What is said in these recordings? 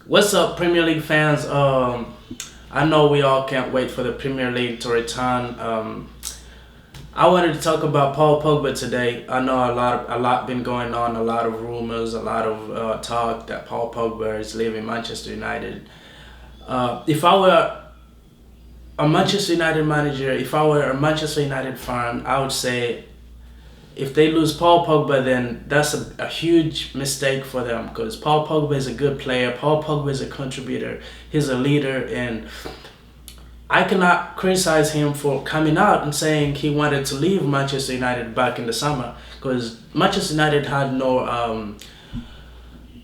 What's up, Premier League fans? I know we all can't wait for the Premier League to return. I wanted to talk about Paul Pogba today. I know a lot been going on, a lot of rumors, a lot of talk that Paul Pogba is leaving Manchester United. If I were a Manchester United manager, if I were a Manchester United fan, I would say if they lose Paul Pogba, then that's a huge mistake for them because Paul Pogba is a good player. Paul Pogba is a contributor. He's a leader, and I cannot criticize him for coming out and saying he wanted to leave Manchester United back in the summer because Manchester United had no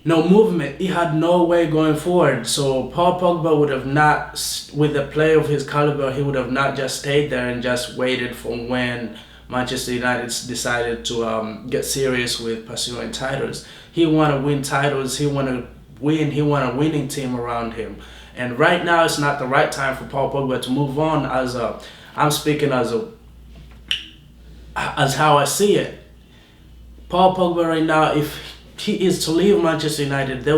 movement. He had no way going forward. So Paul Pogba would have not, with a player of his caliber, he would have not just stayed there and just waited for when Manchester United decided to get serious with pursuing titles. He want to win titles. He want to win. He want a winning team around him. And right now, it's not the right time for Paul Pogba to move on. I'm speaking as how I see it. Paul Pogba right now, if he is to leave Manchester United, that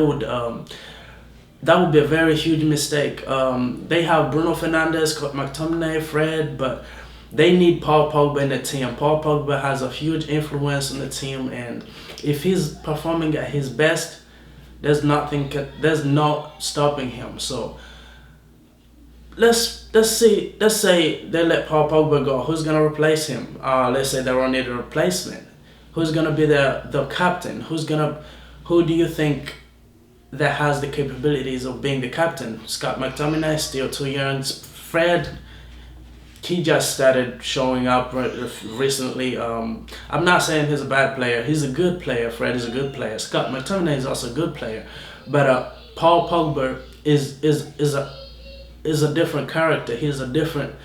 would be a very huge mistake. They have Bruno Fernandes, Scott McTominay, Fred, but they need Paul Pogba in the team. Paul Pogba has a huge influence on the team, and if he's performing at his best, there's no stopping him. So let's say they let Paul Pogba go. Who's gonna replace him? Let's say they don't need a replacement. Who's gonna be the captain? Who do you think that has the capabilities of being the captain? Scott McTominay, still too young. Fred, he just started showing up recently. I'm not saying he's a bad player. He's a good player. Fred is a good player. Scott McTominay is also a good player. But Paul Pogba is a different character. He's a different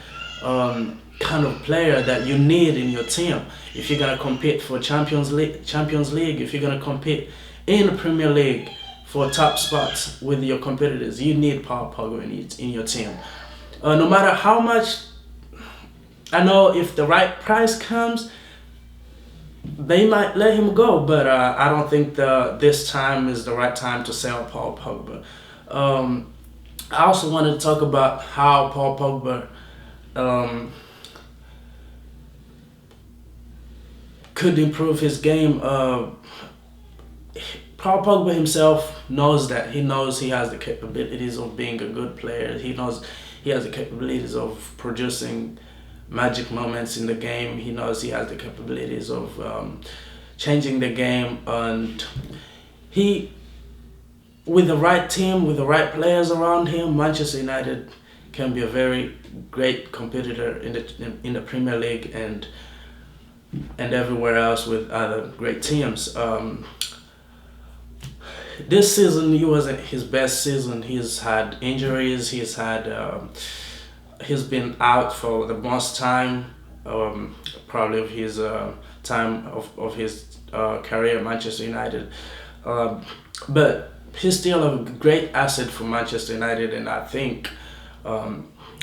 kind of player that you need in your team. If you're gonna compete for Champions League, if you're gonna compete in the Premier League for top spots with your competitors, you need Paul Pogba in your team. No matter how much, I know if the right price comes, they might let him go, but I don't think this time is the right time to sell Paul Pogba. I also wanted to talk about how Paul Pogba could improve his game. Paul Pogba himself knows that. He knows he has the capabilities of being a good player. He knows he has the capabilities of producing magic moments in the game. He knows he has the capabilities of changing the game, and he, with the right team, with the right players around him, Manchester United can be a very great competitor in the Premier League and everywhere else with other great teams. This season, he wasn't his best season. He's had injuries. He's been out for the most time, probably of his time of his career at Manchester United. But he's still a great asset for Manchester United, and I think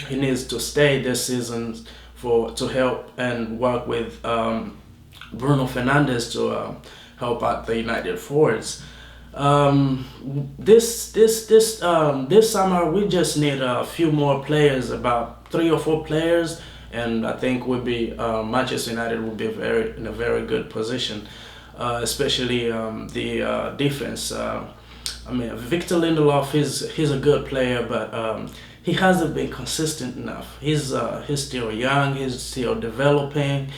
he needs to stay this season to help and work with Bruno Fernandes to help out the United forwards. This summer we just need a few more players, about 3 or 4 players, and I think Manchester United will be in a very good position, especially the defense. Victor Lindelof he's a good player, but he hasn't been consistent enough. He's still young. He's still developing.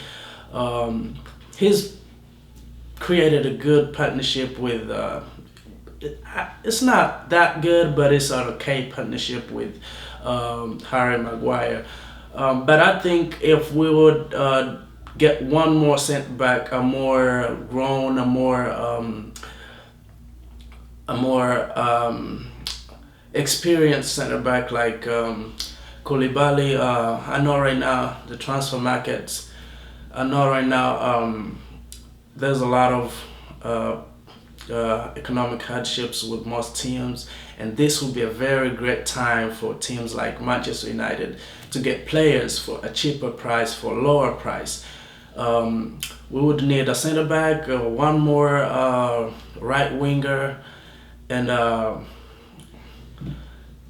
He's created a good partnership with. It's not that good, but it's an okay partnership with Harry Maguire. But I think if we would get one more centre back, a more grown, a more experienced centre back like Koulibaly. I know right now the transfer markets. I know right now there's a lot of economic hardships with most teams, and this will be a very great time for teams like Manchester United to get players for a cheaper price, for a lower price. We would need a centre back, one more right winger, and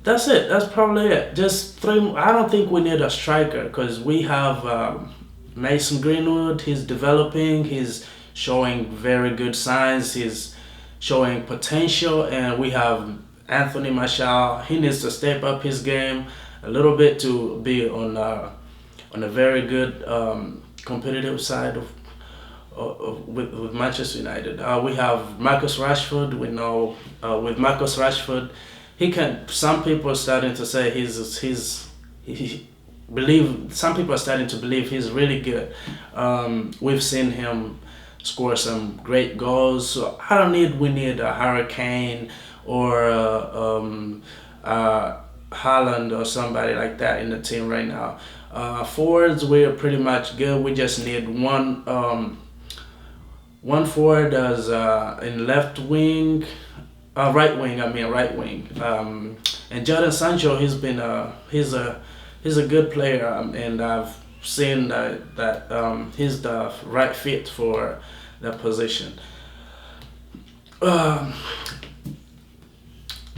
That's it. That's probably it. Just three. I don't think we need a striker because we have Mason Greenwood. He's developing. He's showing very good signs. He's showing potential, and we have Anthony Martial. He needs to step up his game a little bit to be on a very good competitive side with Manchester United. We have Marcus Rashford. We know with Marcus Rashford, he can. Some people are starting to say he believe. Some people are starting to believe he's really good. We've seen him score some great goals. So I don't need. We need a Hurricane or Haaland or somebody like that in the team right now. Forwards, we're pretty much good. We just need one forward as in left wing, right wing. I mean right wing. And Jadon Sancho, he's a good player, and I've seen that he's the right fit for the position. Um,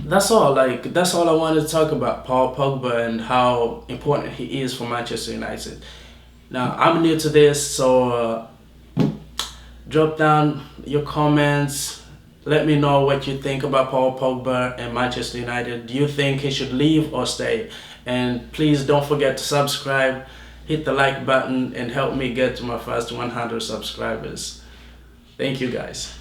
that's all. Like that's all I wanted to talk about Paul Pogba and how important he is for Manchester United. Now I'm new to this, so drop down your comments. Let me know what you think about Paul Pogba and Manchester United. Do you think he should leave or stay? And please don't forget to subscribe, hit the like button, and help me get to my first 100 subscribers. Thank you guys.